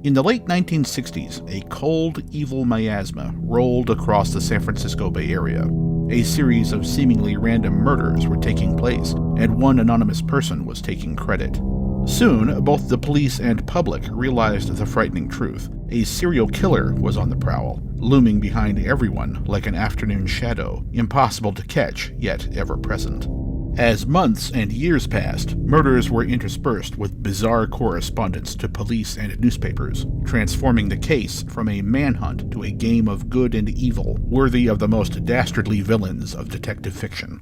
In the late 1960s, a cold, evil miasma rolled across the San Francisco Bay Area. A series of seemingly random murders were taking place, and one anonymous person was taking credit. Soon, both the police and public realized the frightening truth. A serial killer was on the prowl, looming behind everyone like an afternoon shadow, impossible to catch, yet ever present. As months and years passed, murders were interspersed with bizarre correspondence to police and newspapers, transforming the case from a manhunt to a game of good and evil worthy of the most dastardly villains of detective fiction.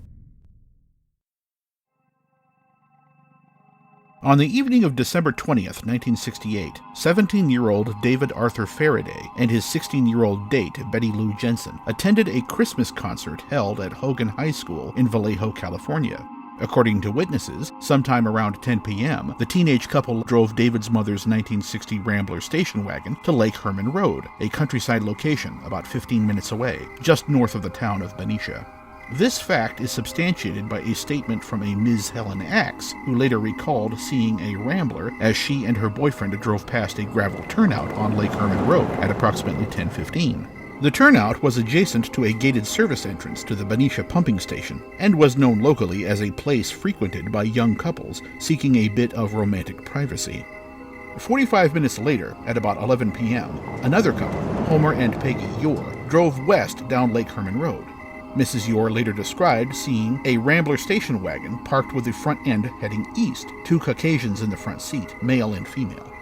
On the evening of December 20th, 1968, 17-year-old David Arthur Faraday and his 16-year-old date, Betty Lou Jensen, attended a Christmas concert held at Hogan High School in Vallejo, California. According to witnesses, sometime around 10 p.m., the teenage couple drove David's mother's 1960 Rambler station wagon to Lake Herman Road, a countryside location about 15 minutes away, just north of the town of Berryessa. This fact is substantiated by a statement from a Ms. Helen Axe, who later recalled seeing a Rambler as she and her boyfriend drove past a gravel turnout on Lake Herman Road at approximately 10:15. The turnout was adjacent to a gated service entrance to the Berryessa pumping station, and was known locally as a place frequented by young couples seeking a bit of romantic privacy. 45 minutes later, at about 11 p.m., another couple, Homer and Peggy Yore, drove west down Lake Herman Road. Mrs. Yore later described seeing a Rambler station wagon parked with the front end heading east, two Caucasians in the front seat, male and female.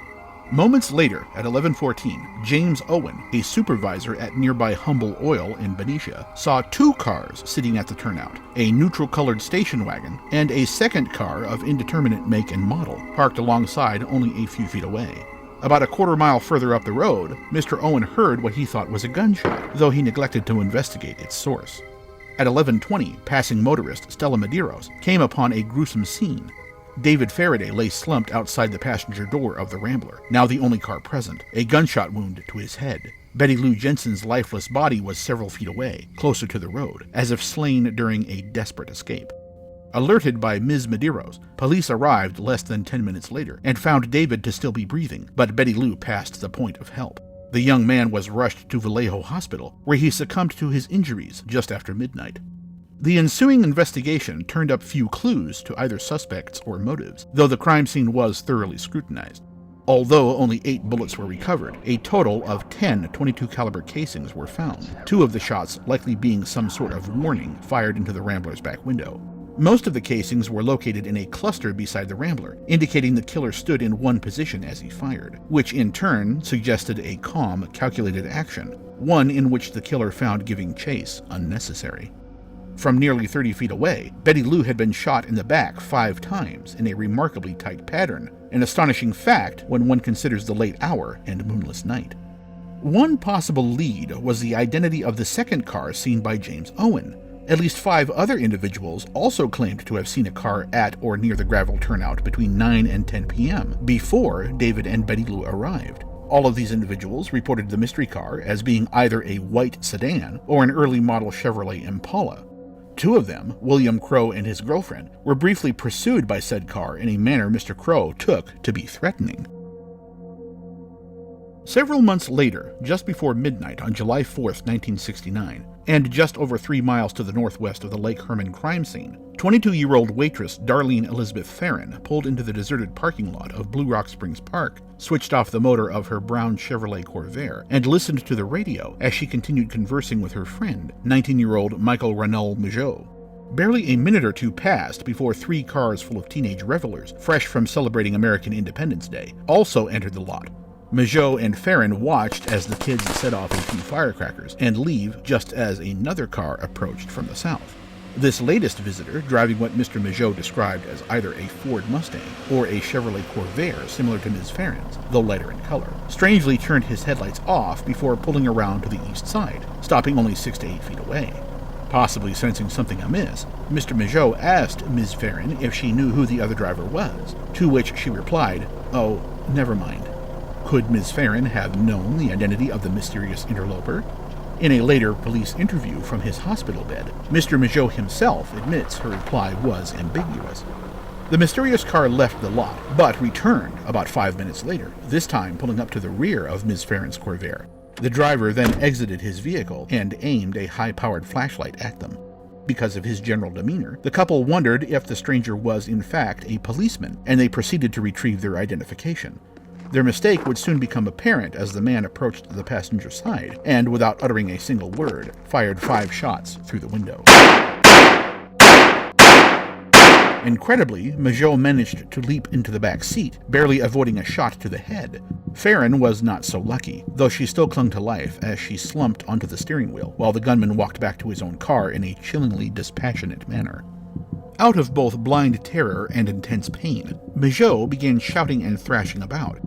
Moments later, at 11:14, James Owen, a supervisor at nearby Humble Oil in Berryessa, saw two cars sitting at the turnout, a neutral-colored station wagon and a second car of indeterminate make and model, parked alongside only a few feet away. About a quarter mile further up the road, Mr. Owen heard what he thought was a gunshot, though he neglected to investigate its source. At 11:20, passing motorist Stella Medeiros came upon a gruesome scene. David Faraday lay slumped outside the passenger door of the Rambler, now the only car present, a gunshot wound to his head. Betty Lou Jensen's lifeless body was several feet away, closer to the road, as if slain during a desperate escape. Alerted by Ms. Medeiros, police arrived less than 10 minutes later and found David to still be breathing, but Betty Lou passed the point of help. The young man was rushed to Vallejo Hospital, where he succumbed to his injuries just after midnight. The ensuing investigation turned up few clues to either suspects or motives, though the crime scene was thoroughly scrutinized. Although only 8 bullets were recovered, a total of 10 .22 caliber casings were found, 2 of the shots likely being some sort of warning fired into the Rambler's back window. Most of the casings were located in a cluster beside the Rambler, indicating the killer stood in one position as he fired, which in turn suggested a calm, calculated action, one in which the killer found giving chase unnecessary. From nearly 30 feet away, Betty Lou had been shot in the back 5 times in a remarkably tight pattern, an astonishing fact when one considers the late hour and moonless night. One possible lead was the identity of the second car seen by James Owen. At least 5 other individuals also claimed to have seen a car at or near the gravel turnout between 9 and 10 p.m. before David and Betty Lou arrived. All of these individuals reported the mystery car as being either a white sedan or an early model Chevrolet Impala. 2 of them, William Crow and his girlfriend, were briefly pursued by said car in a manner Mr. Crow took to be threatening. Several months later, just before midnight on July 4th, 1969, and just over 3 miles to the northwest of the Lake Herman crime scene, 22-year-old waitress Darlene Elizabeth Farron pulled into the deserted parking lot of Blue Rock Springs Park, switched off the motor of her brown Chevrolet Corvair, and listened to the radio as she continued conversing with her friend, 19-year-old Michael Ranul Majot. Barely a minute or two passed before 3 cars full of teenage revelers, fresh from celebrating American Independence Day, also entered the lot. Majot and Farron watched as the kids set off a few firecrackers and leave just as another car approached from the south. This latest visitor, driving what Mr. Majot described as either a Ford Mustang or a Chevrolet Corvair similar to Ms. Farron's, though lighter in color, strangely turned his headlights off before pulling around to the east side, stopping stopping only 6 to 8 feet away. Possibly sensing something amiss, Mr. Migeot asked Ms. Farron if she knew who the other driver was, to which she replied, "Oh, never mind." Could Ms. Farron have known the identity of the mysterious interloper? In a later police interview from his hospital bed, Mr. Migeot himself admits her reply was ambiguous. The mysterious car left the lot, but returned about 5 minutes later, this time pulling up to the rear of Ms. Farron's Corvair. The driver then exited his vehicle and aimed a high-powered flashlight at them. Because of his general demeanor, the couple wondered if the stranger was in fact a policeman, and they proceeded to retrieve their identification. Their mistake would soon become apparent as the man approached the passenger side and, without uttering a single word, fired 5 shots through the window. Incredibly, Migeot managed to leap into the back seat, barely avoiding a shot to the head. Farron was not so lucky, though she still clung to life as she slumped onto the steering wheel, while the gunman walked back to his own car in a chillingly dispassionate manner. Out of both blind terror and intense pain, Migeot began shouting and thrashing about.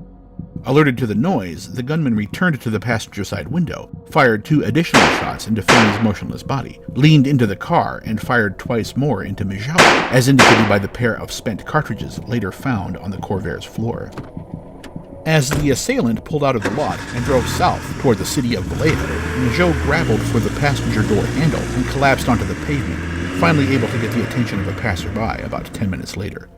Alerted to the noise, the gunman returned to the passenger side window, fired 2 additional shots into Farron's motionless body, leaned into the car, and fired twice more into Migeot, as indicated by the pair of spent cartridges later found on the Corvair's floor. As the assailant pulled out of the lot and drove south toward the city of Vallejo, Migeot grappled for the passenger door handle and collapsed onto the pavement, finally able to get the attention of a passerby about 10 minutes later.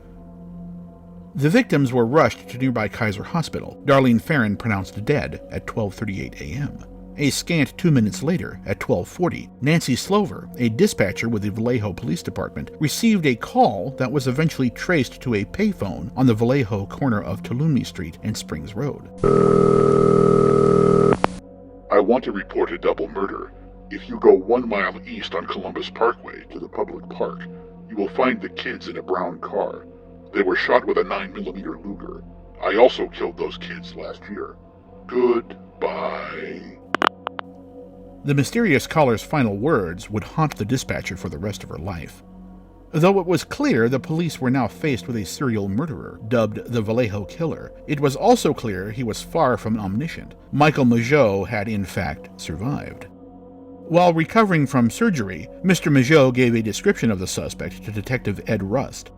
The victims were rushed to nearby Kaiser Hospital, Darlene Farron pronounced dead at 12:38 a.m. A scant 2 minutes later, at 12:40, Nancy Slover, a dispatcher with the Vallejo Police Department, received a call that was eventually traced to a payphone on the Vallejo corner of Tulumne Street and Springs Road. I want to report a double murder. If you go 1 mile east on Columbus Parkway to the public park, you will find the kids in a brown car. They were shot with a 9mm Luger. I also killed those kids last year. Goodbye. The mysterious caller's final words would haunt the dispatcher for the rest of her life. Though it was clear the police were now faced with a serial murderer, dubbed the Vallejo Killer, it was also clear he was far from omniscient. Michael Migeot had in fact survived. While recovering from surgery, Mr. Migeot gave a description of the suspect to Detective Ed Rust.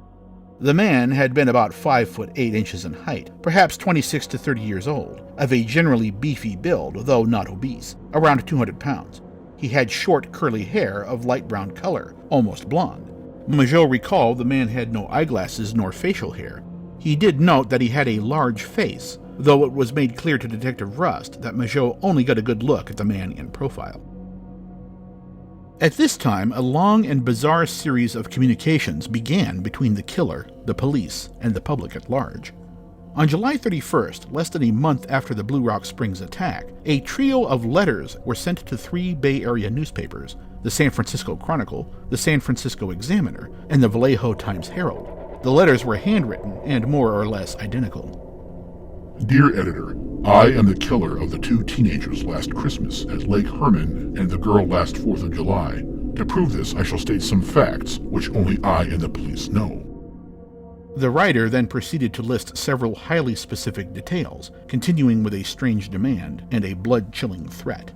The man had been about 5 foot 8 inches in height, perhaps 26 to 30 years old, of a generally beefy build, though not obese, around 200 pounds. He had short, curly hair of light brown color, almost blonde. Migeot recalled the man had no eyeglasses nor facial hair. He did note that he had a large face, though it was made clear to Detective Rust that Migeot only got a good look at the man in profile. At this time, a long and bizarre series of communications began between the killer, the police, and the public at large. On July 31st, less than a month after the Blue Rock Springs attack, a trio of letters were sent to 3 Bay Area newspapers, the San Francisco Chronicle, the San Francisco Examiner, and the Vallejo Times-Herald. The letters were handwritten and more or less identical. Dear Editor, I am the killer of the 2 teenagers last Christmas at Lake Herman and the girl last 4th of July. To prove this, I shall state some facts which only I and the police know. The writer then proceeded to list several highly specific details, continuing with a strange demand and a blood-chilling threat.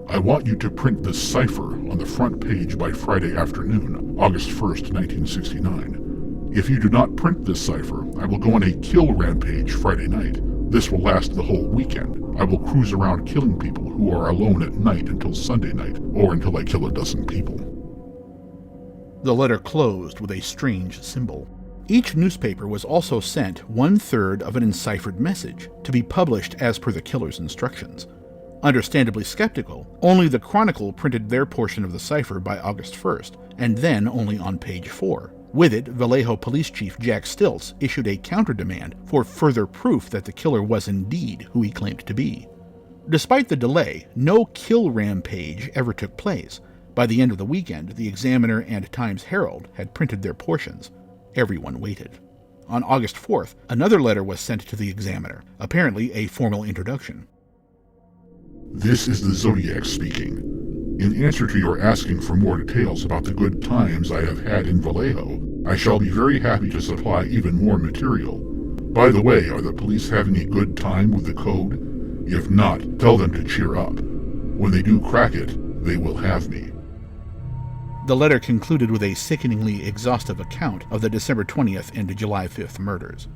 I want you to print this cipher on the front page by Friday afternoon, August 1st, 1969. If you do not print this cipher, I will go on a kill rampage Friday night. This will last the whole weekend. I will cruise around killing people who are alone at night until Sunday night, or until I kill a dozen people. The letter closed with a strange symbol. Each newspaper was also sent 1/3 of an enciphered message, to be published as per the killer's instructions. Understandably skeptical, only the Chronicle printed their portion of the cipher by August 1st, and then only on page 4. With it, Vallejo Police Chief Jack Stilts issued a counter-demand for further proof that the killer was indeed who he claimed to be. Despite the delay, no kill rampage ever took place. By the end of the weekend, the Examiner and Times-Herald had printed their portions. Everyone waited. On August 4th, another letter was sent to the Examiner, apparently a formal introduction. This is the Zodiac speaking. In answer to your asking for more details about the good times I have had in Vallejo, I shall be very happy to supply even more material. By the way, are the police having a good time with the code? If not, tell them to cheer up. When they do crack it, they will have me. The letter concluded with a sickeningly exhaustive account of the December 20th and July 5th murders.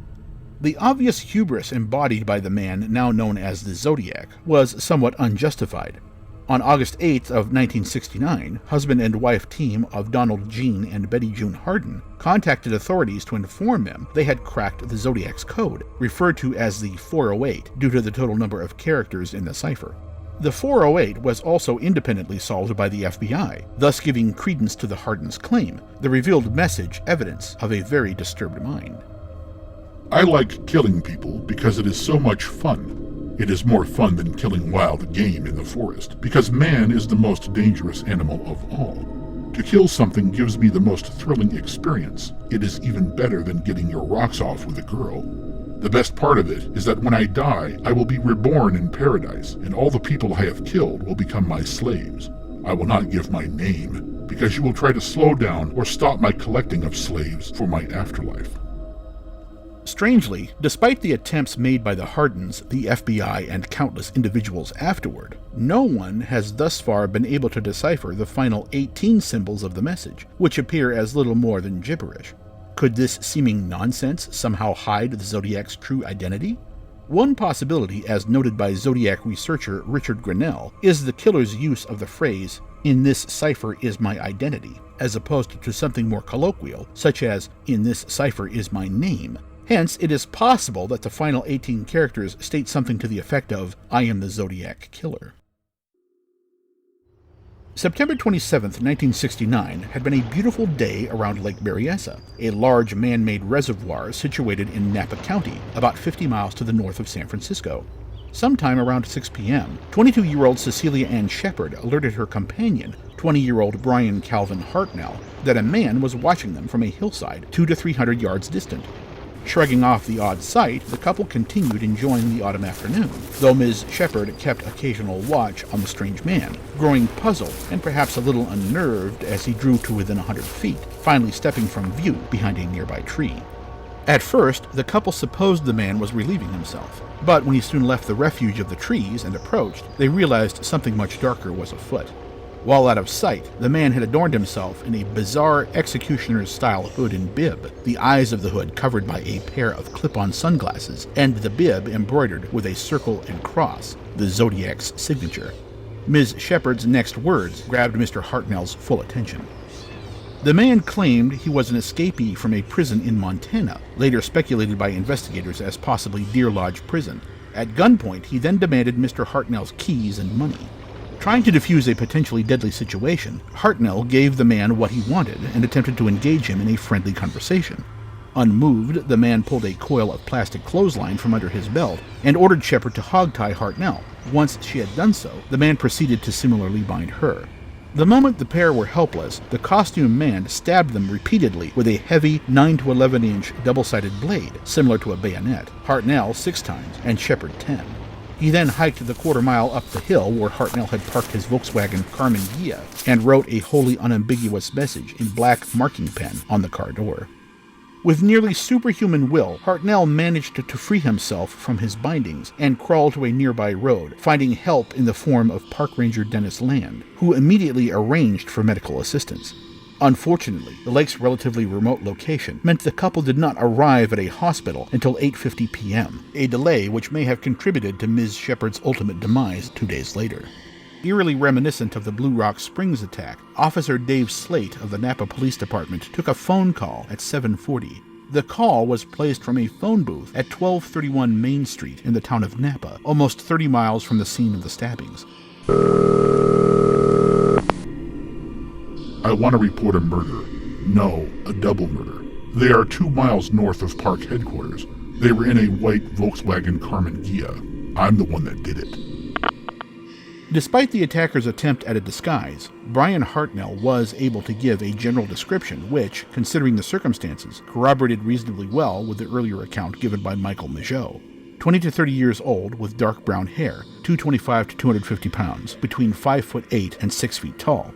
The obvious hubris embodied by the man now known as the Zodiac was somewhat unjustified. On August 8th of 1969, husband and wife team of Donald Jean and Betty June Harden contacted authorities to inform them they had cracked the Zodiac's code, referred to as the 408 due to the total number of characters in the cipher. The 408 was also independently solved by the FBI, thus giving credence to the Hardens' claim, the revealed message evidence of a very disturbed mind. I like killing people because it is so much fun. It is more fun than killing wild game in the forest, because man is the most dangerous animal of all. To kill something gives me the most thrilling experience. It is even better than getting your rocks off with a girl. The best part of it is that when I die, I will be reborn in paradise, and all the people I have killed will become my slaves. I will not give my name, because you will try to slow down or stop my collecting of slaves for my afterlife. Strangely, despite the attempts made by the Hardens, the FBI, and countless individuals afterward, no one has thus far been able to decipher the final 18 symbols of the message, which appear as little more than gibberish. Could this seeming nonsense somehow hide the Zodiac's true identity? One possibility, as noted by Zodiac researcher Richard Grinnell, is the killer's use of the phrase, "In this cipher is my identity," as opposed to something more colloquial, such as, "In this cipher is my name." Hence, it is possible that the final 18 characters state something to the effect of, "I am the Zodiac Killer." September 27, 1969, had been a beautiful day around Lake Berryessa, a large man-made reservoir situated in Napa County, about 50 miles to the north of San Francisco. Sometime around 6 p.m., 22-year-old Cecilia Ann Shepard alerted her companion, 20-year-old Brian Calvin Hartnell, that a man was watching them from a hillside 200 to 300 yards distant. Shrugging off the odd sight, the couple continued enjoying the autumn afternoon, though Ms. Shepard kept occasional watch on the strange man, growing puzzled and perhaps a little unnerved as he drew to within 100 feet, finally stepping from view behind a nearby tree. At first, the couple supposed the man was relieving himself, but when he soon left the refuge of the trees and approached, they realized something much darker was afoot. While out of sight, the man had adorned himself in a bizarre executioner-style hood and bib, the eyes of the hood covered by a pair of clip-on sunglasses, and the bib embroidered with a circle and cross, the Zodiac's signature. Ms. Shepard's next words grabbed Mr. Hartnell's full attention. The man claimed he was an escapee from a prison in Montana, later speculated by investigators as possibly Deer Lodge Prison. At gunpoint, he then demanded Mr. Hartnell's keys and money. Trying to defuse a potentially deadly situation, Hartnell gave the man what he wanted and attempted to engage him in a friendly conversation. Unmoved, the man pulled a coil of plastic clothesline from under his belt and ordered Shepard to hogtie Hartnell. Once she had done so, the man proceeded to similarly bind her. The moment the pair were helpless, the costumed man stabbed them repeatedly with a heavy 9 to 11-inch double-sided blade, similar to a bayonet, Hartnell 6 times and Shepard 10. He then hiked the quarter-mile up the hill where Hartnell had parked his Volkswagen Carmen Ghia and wrote a wholly unambiguous message in black marking pen on the car door. With nearly superhuman will, Hartnell managed to free himself from his bindings and crawl to a nearby road, finding help in the form of Park Ranger Dennis Land, who immediately arranged for medical assistance. Unfortunately, the lake's relatively remote location meant the couple did not arrive at a hospital until 8:50 p.m., a delay which may have contributed to Ms. Shepard's ultimate demise 2 days later. Eerily reminiscent of the Blue Rock Springs attack, Officer Dave Slate of the Napa Police Department took a phone call at 7:40. The call was placed from a phone booth at 1231 Main Street in the town of Napa, almost 30 miles from the scene of the stabbings. I want to report a murder. No, a double murder. They are 2 miles north of park headquarters. They were in a white Volkswagen Carmen Ghia. I'm the one that did it. Despite the attacker's attempt at a disguise, Brian Hartnell was able to give a general description which, considering the circumstances, corroborated reasonably well with the earlier account given by Michael Majot. 20 to 30 years old with dark brown hair, 225 to 250 pounds, between 5'8" and 6 feet tall.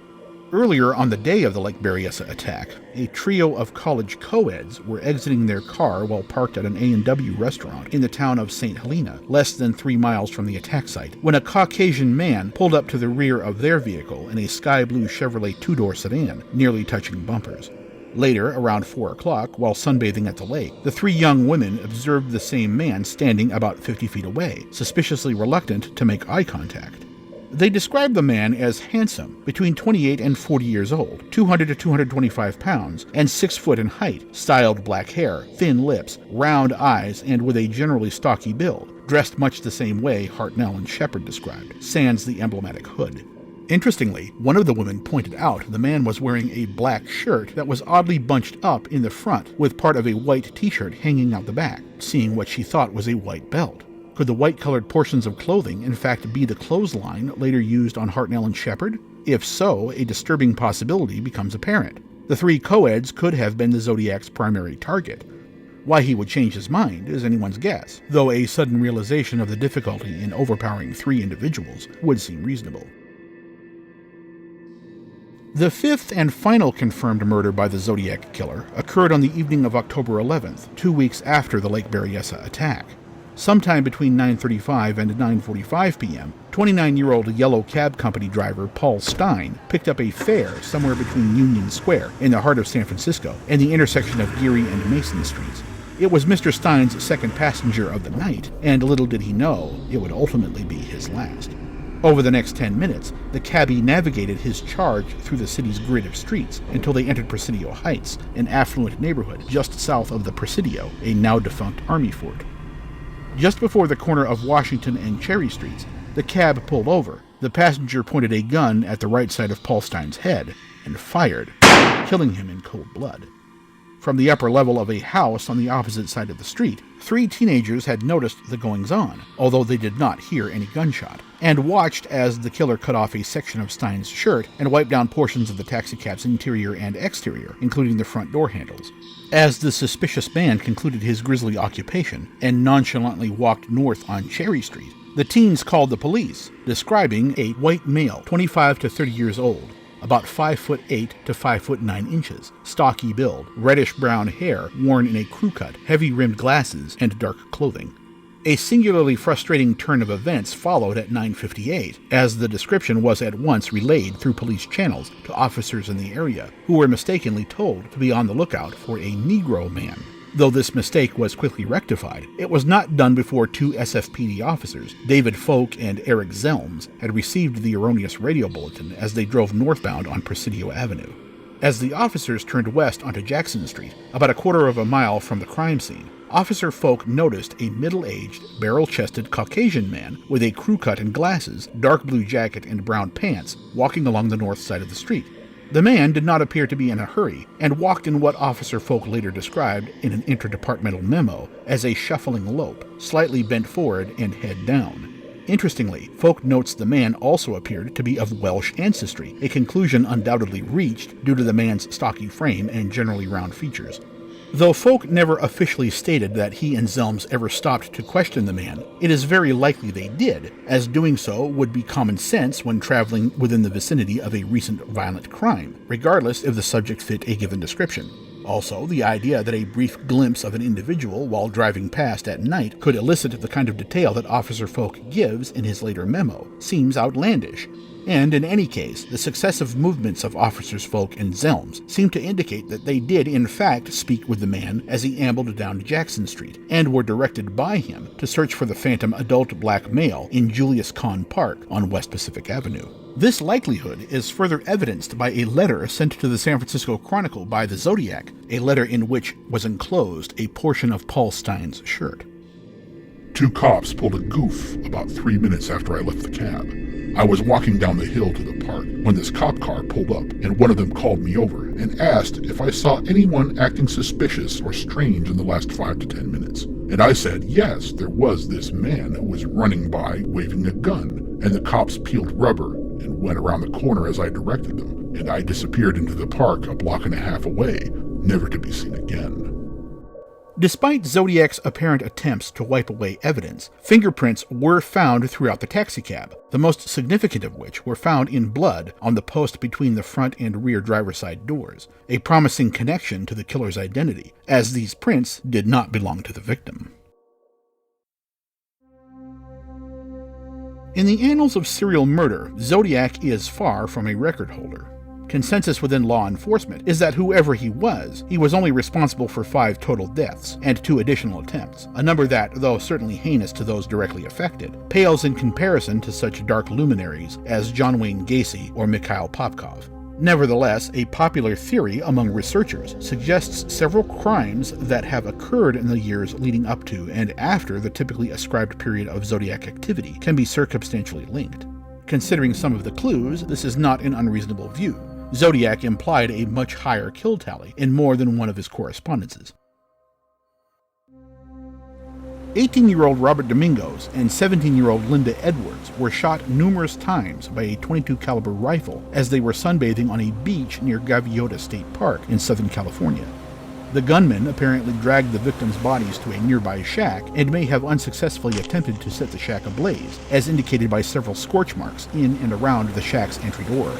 Earlier on the day of the Lake Berryessa attack, a trio of college co-eds were exiting their car while parked at an A&W restaurant in the town of St. Helena, less than 3 miles from the attack site, when a Caucasian man pulled up to the rear of their vehicle in a sky blue Chevrolet two-door sedan, nearly touching bumpers. Later, around 4 o'clock, while sunbathing at the lake, the 3 young women observed the same man standing about 50 feet away, suspiciously reluctant to make eye contact. They described the man as handsome, between 28 and 40 years old, 200 to 225 pounds, and 6 foot in height, styled black hair, thin lips, round eyes, and with a generally stocky build, dressed much the same way Hartnell and Shepard described, sans the emblematic hood. Interestingly, one of the women pointed out the man was wearing a black shirt that was oddly bunched up in the front, with part of a white t-shirt hanging out the back, seeing what she thought was a white belt. Could the white-colored portions of clothing in fact be the clothesline later used on Hartnell and Shepard? If so, a disturbing possibility becomes apparent. The 3 co-eds could have been the Zodiac's primary target. Why he would change his mind is anyone's guess, though a sudden realization of the difficulty in overpowering 3 individuals would seem reasonable. The 5th and final confirmed murder by the Zodiac Killer occurred on the evening of October 11th, 2 weeks after the Lake Berryessa attack. Sometime between 9:35 and 9:45 p.m., 29-year-old yellow cab company driver Paul Stine picked up a fare somewhere between Union Square, in the heart of San Francisco, and the intersection of Geary and Mason Streets. It was Mr. Stine's second passenger of the night, and little did he know it would ultimately be his last. Over the next 10 minutes, the cabbie navigated his charge through the city's grid of streets until they entered Presidio Heights, an affluent neighborhood just south of the Presidio, a now-defunct army fort. Just before the corner of Washington and Cherry Streets, the cab pulled over. The passenger pointed a gun at the right side of Paul Stine's head and fired, killing him in cold blood. From the upper level of a house on the opposite side of the street, 3 teenagers had noticed the goings-on, although they did not hear any gunshot, and watched as the killer cut off a section of Stine's shirt and wiped down portions of the taxicab's interior and exterior, including the front door handles. As the suspicious man concluded his grisly occupation and nonchalantly walked north on Cherry Street, the teens called the police, describing a white male, 25 to 30 years old, about 5'8" to 5'9", stocky build, reddish-brown hair worn in a crew-cut, heavy-rimmed glasses, and dark clothing. A singularly frustrating turn of events followed at 9:58, as the description was at once relayed through police channels to officers in the area, who were mistakenly told to be on the lookout for a Negro man. Though this mistake was quickly rectified, it was not done before 2 SFPD officers, David Folk and Eric Zelms, had received the erroneous radio bulletin as they drove northbound on Presidio Avenue. As the officers turned west onto Jackson Street, about a quarter of a mile from the crime scene, Officer Folk noticed a middle-aged, barrel-chested Caucasian man with a crew cut and glasses, dark blue jacket, and brown pants walking along the north side of the street. The man did not appear to be in a hurry, and walked in what Officer Folk later described in an interdepartmental memo as a shuffling lope, slightly bent forward and head down. Interestingly, Folk notes the man also appeared to be of Welsh ancestry, a conclusion undoubtedly reached due to the man's stocky frame and generally round features. Though Folk never officially stated that he and Zelms ever stopped to question the man, it is very likely they did, as doing so would be common sense when traveling within the vicinity of a recent violent crime, regardless if the subject fit a given description. Also, the idea that a brief glimpse of an individual while driving past at night could elicit the kind of detail that Officer Folk gives in his later memo seems outlandish. And in any case, the successive movements of Officers Folk and Zelms seem to indicate that they did in fact speak with the man as he ambled down Jackson Street, and were directed by him to search for the phantom adult black male in Julius Kahn Park on West Pacific Avenue. This likelihood is further evidenced by a letter sent to the San Francisco Chronicle by the Zodiac, a letter in which was enclosed a portion of Paul Stine's shirt. 2 cops pulled a goof about 3 minutes after I left the cab. I was walking down the hill to the park when this cop car pulled up, and one of them called me over and asked if I saw anyone acting suspicious or strange in the last 5 to 10 minutes. And I said yes, there was this man who was running by waving a gun, and the cops peeled rubber and went around the corner as I directed them, and I disappeared into the park a block and a half away, never to be seen again. Despite Zodiac's apparent attempts to wipe away evidence, fingerprints were found throughout the taxicab, the most significant of which were found in blood on the post between the front and rear driver's side doors, a promising connection to the killer's identity, as these prints did not belong to the victim. In the annals of serial murder, Zodiac is far from a record holder. Consensus within law enforcement is that whoever he was only responsible for 5 total deaths and 2 additional attempts, a number that, though certainly heinous to those directly affected, pales in comparison to such dark luminaries as John Wayne Gacy or Mikhail Popkov. Nevertheless, a popular theory among researchers suggests several crimes that have occurred in the years leading up to and after the typically ascribed period of Zodiac activity can be circumstantially linked. Considering some of the clues, this is not an unreasonable view. Zodiac implied a much higher kill tally in more than one of his correspondences. 18-year-old Robert Domingos and 17-year-old Linda Edwards were shot numerous times by a .22 caliber rifle as they were sunbathing on a beach near Gaviota State Park in Southern California. The gunmen apparently dragged the victims' bodies to a nearby shack and may have unsuccessfully attempted to set the shack ablaze, as indicated by several scorch marks in and around the shack's entry door.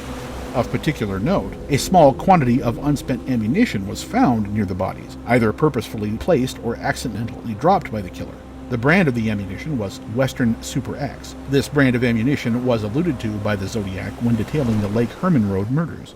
Of particular note, a small quantity of unspent ammunition was found near the bodies, either purposefully placed or accidentally dropped by the killer. The brand of the ammunition was Western Super X. This brand of ammunition was alluded to by the Zodiac when detailing the Lake Herman Road murders.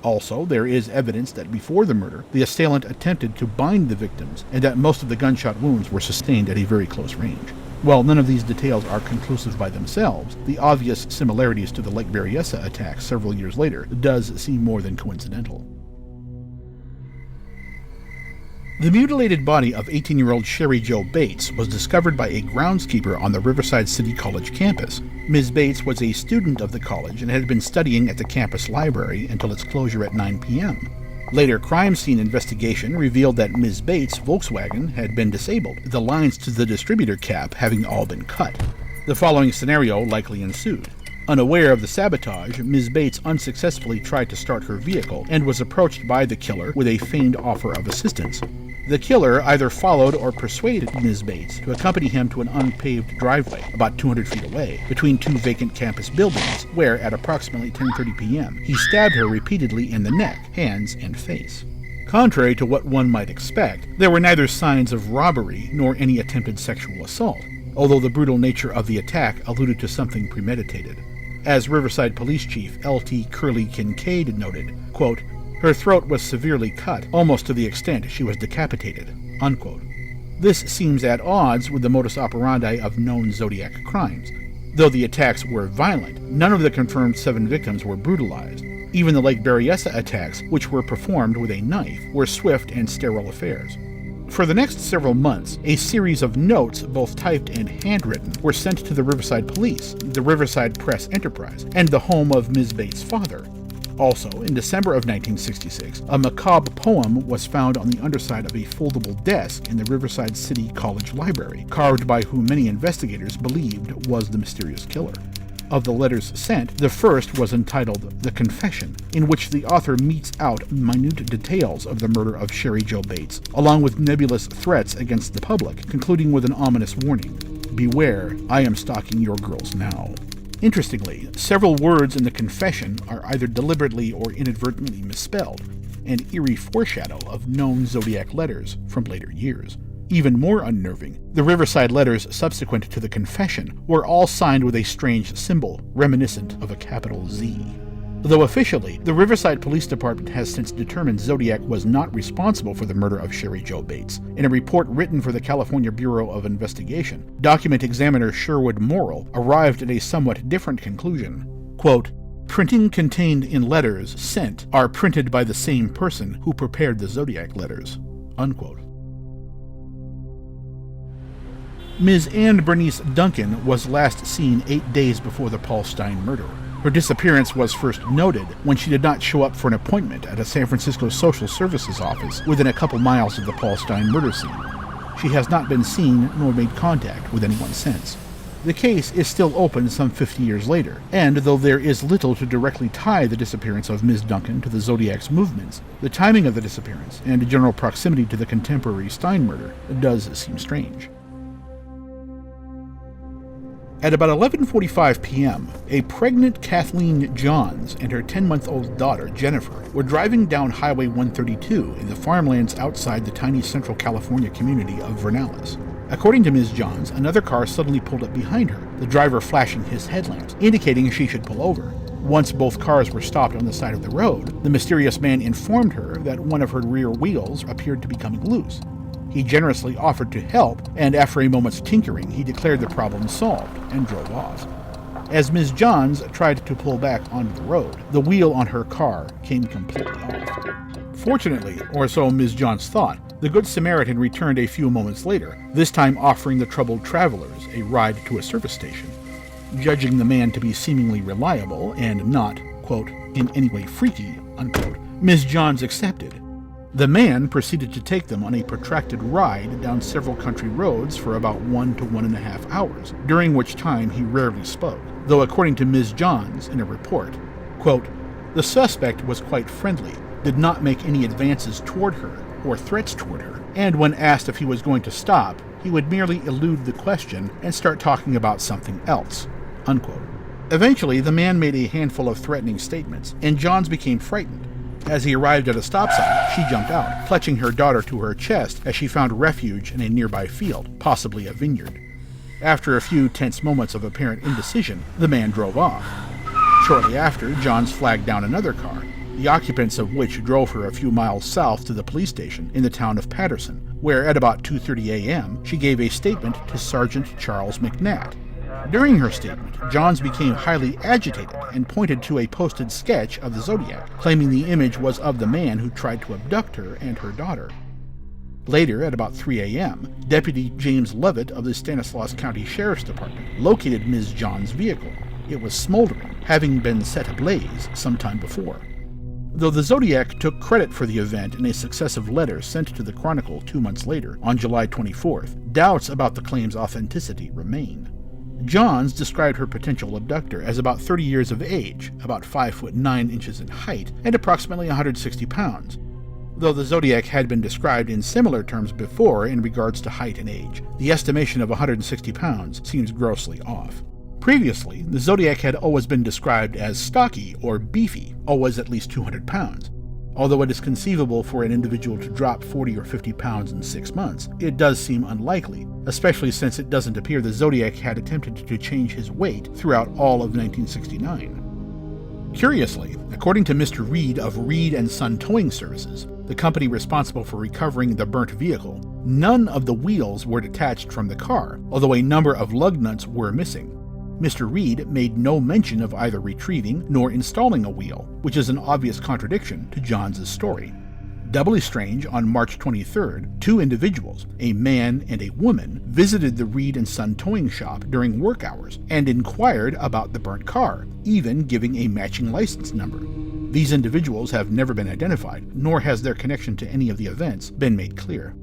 Also, there is evidence that before the murder, the assailant attempted to bind the victims, and that most of the gunshot wounds were sustained at a very close range. While none of these details are conclusive by themselves, the obvious similarities to the Lake Berryessa attacks several years later does seem more than coincidental. The mutilated body of 18-year-old Cheri Jo Bates was discovered by a groundskeeper on the Riverside City College campus. Ms. Bates was a student of the college and had been studying at the campus library until its closure at 9 p.m. Later crime scene investigation revealed that Ms. Bates' Volkswagen had been disabled, the lines to the distributor cap having all been cut. The following scenario likely ensued. Unaware of the sabotage, Ms. Bates unsuccessfully tried to start her vehicle and was approached by the killer with a feigned offer of assistance. The killer either followed or persuaded Ms. Bates to accompany him to an unpaved driveway about 200 feet away between 2 vacant campus buildings, where at approximately 10:30 p.m. he stabbed her repeatedly in the neck, hands, and face. Contrary to what one might expect, there were neither signs of robbery nor any attempted sexual assault, although the brutal nature of the attack alluded to something premeditated. As Riverside Police Chief L.T. Curly Kincaid noted, quote, "Her throat was severely cut, almost to the extent she was decapitated," unquote. This seems at odds with the modus operandi of known Zodiac crimes. Though the attacks were violent, none of the confirmed 7 victims were brutalized. Even the Lake Berryessa attacks, which were performed with a knife, were swift and sterile affairs. For the next several months, a series of notes, both typed and handwritten, were sent to the Riverside Police, the Riverside Press Enterprise, and the home of Ms. Bates' father. Also, in December of 1966, a macabre poem was found on the underside of a foldable desk in the Riverside City College Library, carved by who many investigators believed was the mysterious killer. Of the letters sent, the first was entitled The Confession, in which the author metes out minute details of the murder of Cheri Jo Bates, along with nebulous threats against the public, concluding with an ominous warning: "Beware, I am stalking your girls now." Interestingly, several words in the confession are either deliberately or inadvertently misspelled, an eerie foreshadow of known Zodiac letters from later years. Even more unnerving, the Riverside letters subsequent to the confession were all signed with a strange symbol reminiscent of a capital Z. Though officially, the Riverside Police Department has since determined Zodiac was not responsible for the murder of Cheri Jo Bates. In a report written for the California Bureau of Investigation, document examiner Sherwood Morrill arrived at a somewhat different conclusion. Quote, "Printing contained in letters sent are printed by the same person who prepared the Zodiac letters." Unquote. Ms. Anne Bernice Duncan was last seen 8 days before the Paul Stine murder. Her disappearance was first noted when she did not show up for an appointment at a San Francisco social services office within a couple miles of the Paul Stine murder scene. She has not been seen nor made contact with anyone since. The case is still open some 50 years later, and though there is little to directly tie the disappearance of Ms. Duncan to the Zodiac's movements, the timing of the disappearance and general proximity to the contemporary Stine murder does seem strange. At about 11:45 p.m., a pregnant Kathleen Johns and her 10-month-old daughter, Jennifer, were driving down Highway 132 in the farmlands outside the tiny Central California community of Vernalis. According to Ms. Johns, another car suddenly pulled up behind her, the driver flashing his headlamps, indicating she should pull over. Once both cars were stopped on the side of the road, the mysterious man informed her that one of her rear wheels appeared to be coming loose. He generously offered to help, and after a moment's tinkering, he declared the problem solved and drove off. As Ms. Johns tried to pull back onto the road, the wheel on her car came completely off. Fortunately, or so Ms. Johns thought, the Good Samaritan returned a few moments later, this time offering the troubled travelers a ride to a service station. Judging the man to be seemingly reliable and not, quote, in any way freaky, unquote, Ms. Johns accepted. The man proceeded to take them on a protracted ride down several country roads for about 1 to 1.5 hours, during which time he rarely spoke, though according to Ms. Johns in a report, quote, the suspect was quite friendly, did not make any advances toward her or threats toward her, and when asked if he was going to stop, he would merely elude the question and start talking about something else, unquote. Eventually, the man made a handful of threatening statements, and Johns became frightened. As he arrived at a stop sign, she jumped out, clutching her daughter to her chest as she found refuge in a nearby field, possibly a vineyard. After a few tense moments of apparent indecision, the man drove off. Shortly after, Johns flagged down another car, the occupants of which drove her a few miles south to the police station in the town of Patterson, where at about 2:30 a.m. she gave a statement to Sergeant Charles McNatt. During her statement, Johns became highly agitated and pointed to a posted sketch of the Zodiac, claiming the image was of the man who tried to abduct her and her daughter. Later, at about 3 a.m., Deputy James Levitt of the Stanislaus County Sheriff's Department located Ms. Johns' vehicle. It was smoldering, having been set ablaze some time before. Though the Zodiac took credit for the event in a successive letter sent to the Chronicle 2 months later, on July 24th, doubts about the claim's authenticity remain. Johns described her potential abductor as about 30 years of age, about 5 foot 9 inches in height, and approximately 160 pounds. Though the Zodiac had been described in similar terms before in regards to height and age, the estimation of 160 pounds seems grossly off. Previously, the Zodiac had always been described as stocky or beefy, always at least 200 pounds. Although it is conceivable for an individual to drop 40 or 50 pounds in 6 months, it does seem unlikely, especially since it doesn't appear the Zodiac had attempted to change his weight throughout all of 1969. Curiously, according to Mr. Reed of Reed & Son Towing Services, the company responsible for recovering the burnt vehicle, none of the wheels were detached from the car, although a number of lug nuts were missing. Mr. Reed made no mention of either retrieving nor installing a wheel, which is an obvious contradiction to Johns' story. Doubly strange, on March 23rd, 2 individuals, a man and a woman, visited the Reed & Son towing shop during work hours and inquired about the burnt car, even giving a matching license number. These individuals have never been identified, nor has their connection to any of the events been made clear.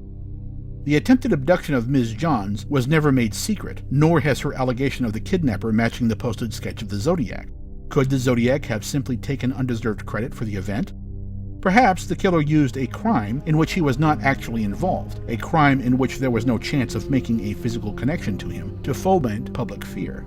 The attempted abduction of Ms. Johns was never made secret, nor has her allegation of the kidnapper matching the posted sketch of the Zodiac. Could the Zodiac have simply taken undeserved credit for the event? Perhaps the killer used a crime in which he was not actually involved, a crime in which there was no chance of making a physical connection to him, to foment public fear.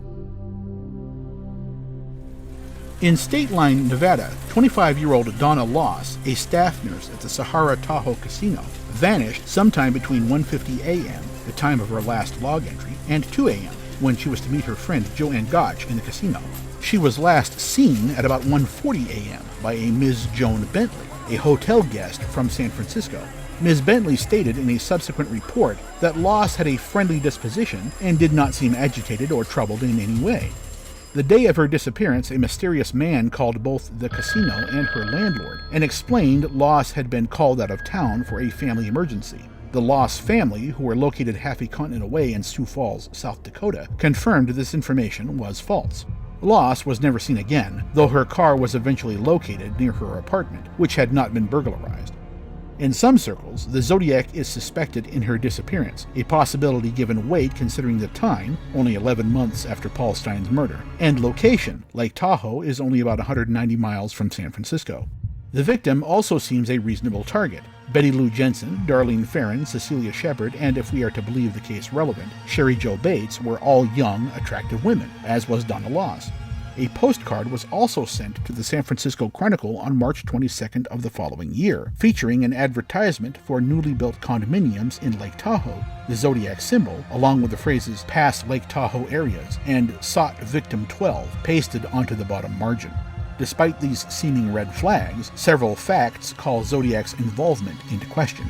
In State Line, Nevada, 25-year-old Donna Loss, a staff nurse at the Sahara Tahoe Casino, vanished sometime between 1:50 a.m., the time of her last log entry, and 2 a.m., when she was to meet her friend Joanne Gotch in the casino. She was last seen at about 1:40 a.m. by a Ms. Joan Bentley, a hotel guest from San Francisco. Ms. Bentley stated in a subsequent report that Loss had a friendly disposition and did not seem agitated or troubled in any way. The day of her disappearance, a mysterious man called both the casino and her landlord and explained Loss had been called out of town for a family emergency. The Loss family, who were located half a continent away in Sioux Falls, South Dakota, confirmed this information was false. Loss was never seen again, though her car was eventually located near her apartment, which had not been burglarized. In some circles, the Zodiac is suspected in her disappearance, a possibility given weight considering the time, only 11 months after Paul Stine's murder, and location. Lake Tahoe is only about 190 miles from San Francisco. The victim also seems a reasonable target. Betty Lou Jensen, Darlene Ferrin, Cecilia Shepard, and if we are to believe the case relevant, Cheri Jo Bates were all young, attractive women, as was Donna Laws. A postcard was also sent to the San Francisco Chronicle on March 22nd of the following year, featuring an advertisement for newly built condominiums in Lake Tahoe, the Zodiac symbol, along with the phrases "Past Lake Tahoe areas" and "Sought Victim 12" pasted onto the bottom margin. Despite these seeming red flags, several facts call Zodiac's involvement into question.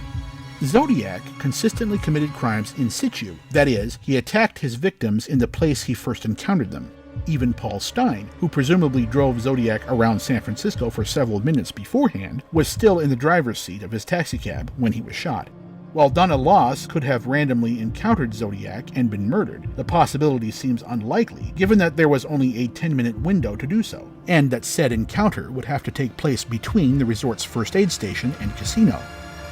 Zodiac consistently committed crimes in situ, that is, he attacked his victims in the place he first encountered them. Even Paul Stine, who presumably drove Zodiac around San Francisco for several minutes beforehand, was still in the driver's seat of his taxicab when he was shot. While Donna Laws could have randomly encountered Zodiac and been murdered, the possibility seems unlikely given that there was only a 10-minute window to do so, and that said encounter would have to take place between the resort's first aid station and casino.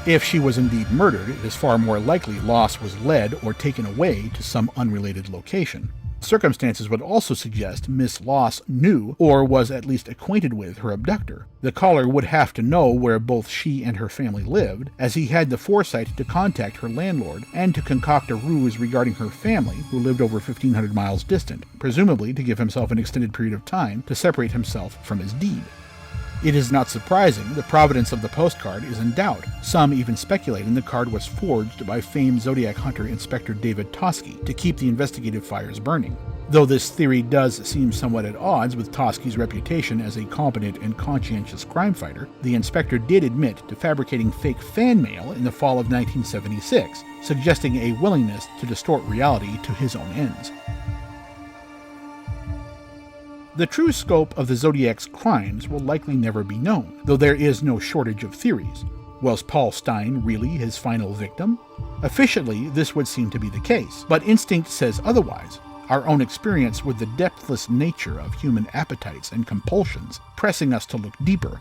If she was indeed murdered, it is far more likely Laws was led or taken away to some unrelated location. Circumstances would also suggest Miss Laws knew or was at least acquainted with her abductor. The caller would have to know where both she and her family lived, as he had the foresight to contact her landlord and to concoct a ruse regarding her family, who lived over 1,500 miles distant, presumably to give himself an extended period of time to separate himself from his deed. It is not surprising the provenance of the postcard is in doubt, some even speculating the card was forged by famed Zodiac hunter Inspector David Toschi to keep the investigative fires burning. Though this theory does seem somewhat at odds with Toschi's reputation as a competent and conscientious crime fighter, the inspector did admit to fabricating fake fan mail in the fall of 1976, suggesting a willingness to distort reality to his own ends. The true scope of the Zodiac's crimes will likely never be known, though there is no shortage of theories. Was Paul Stine really his final victim? Officially, this would seem to be the case, but instinct says otherwise. Our own experience with the depthless nature of human appetites and compulsions pressing us to look deeper,